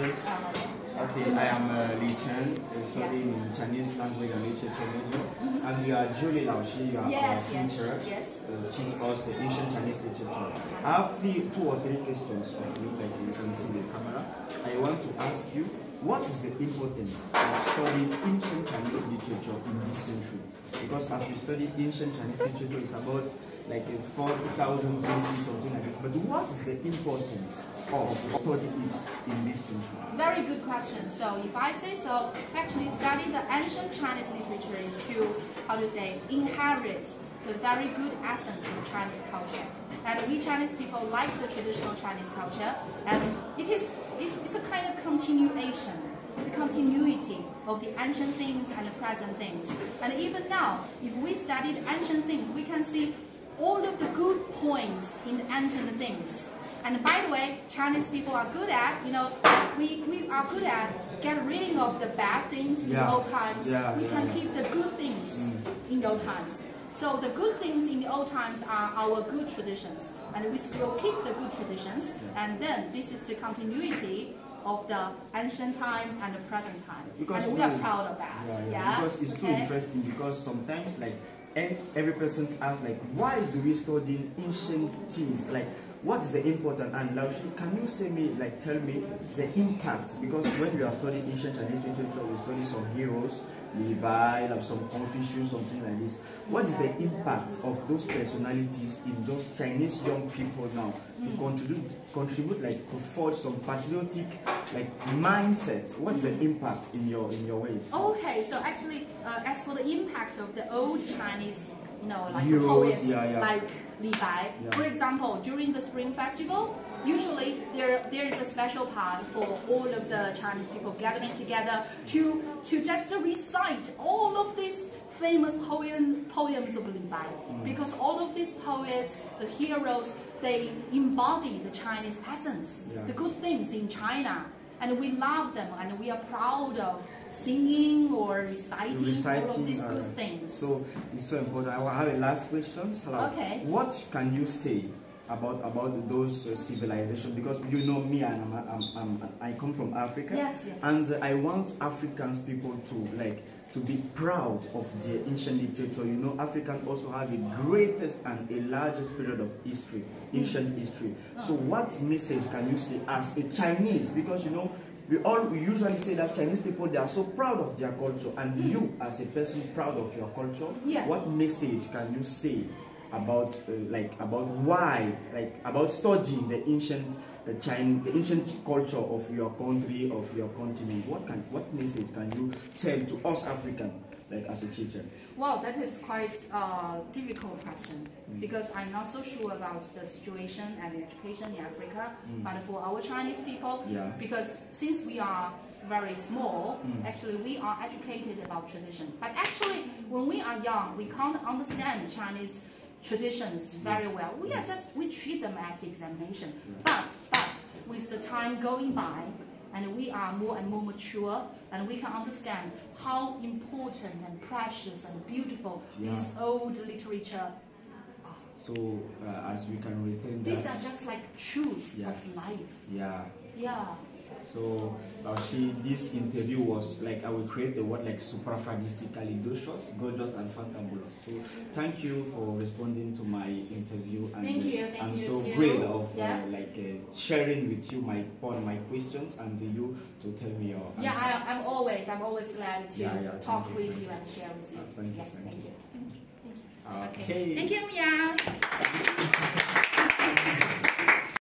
teacher. Okay, I am Li Chen, studying in Chinese language and literature major. And you are Julie Lao Shi, you are our teacher, teaching us ancient Chinese literature. I have two or three questions of you, like you can see the camera. I want to ask you, what is the importance of studying ancient Chinese literature in this century? Because as we study ancient Chinese literature, it's about like 40,000 BC, something like this. But what is the importance of studying it in this century? Very good question. So if I say so, actually studying the ancient Chinese literature is to, inherit the very good essence of Chinese culture. And we Chinese people like the traditional Chinese culture, and it's a kind of continuation, the continuity of the ancient things and the present things. And even now, if we study the ancient things, we can see all of the good points in the ancient things. And by the way, Chinese people are good at, we are good at getting rid of the bad things in old times. We can keep the good things in old times. So the good things in the old times are our good traditions, and we still keep the good traditions. And then this is the continuity of the ancient time and the present time. Because and we are proud of that. Because it's too interesting, because sometimes every person asks why do we study ancient things? What is the important? And Laoshi, can you tell me the impact? Because when we are studying ancient Chinese literature, we study some heroes, Levi, some Confucius, something like this. What is the impact of those personalities in those Chinese young people now to contribute to forge some patriotic mindset? What's the impact in your ways? Okay, so actually, as for the impact of the old Chinese, heroes, poets like Levi, for example, during the Spring Festival, usually there is a special part for all of the Chinese people gathering together to just recite all of these famous poems of Levi, because all of these poets, the heroes, they embody the Chinese essence, the good things in China, and we love them, and we are proud of singing or reciting all of these good things. So it's so important. I have a last question. Okay. What can you say about those civilizations? Because you know me, and I come from Africa, and I want African people to be proud of their ancient literature. Africans also have the greatest and the largest period of history, ancient history. So what message can you say as a Chinese? Because we usually say that Chinese people, they are so proud of their culture, and you as a person proud of your culture. What message can you say about about studying the ancient culture of your country, of your continent? What message can you tell to us Africans, as a teacher? Well, that is quite a difficult question, because I'm not so sure about the situation and the education in Africa. But for our Chinese people, because since we are very small, actually we are educated about tradition. But actually, when we are young, we can't understand Chinese traditions very well. We treat them as the examination. But with the time going by, and we are more and more mature, and we can understand how important and precious and beautiful this old literature are. So as we can retain these are just like truths of life. So this interview was I will create the word superfradistically gorgeous and fantabulous. So thank you for responding to my interview, and I'm so great of sharing with you my questions, and you to tell me your answers. I'm always glad to talk with you and share with you. Thank you. Okay. Thank you, Mia.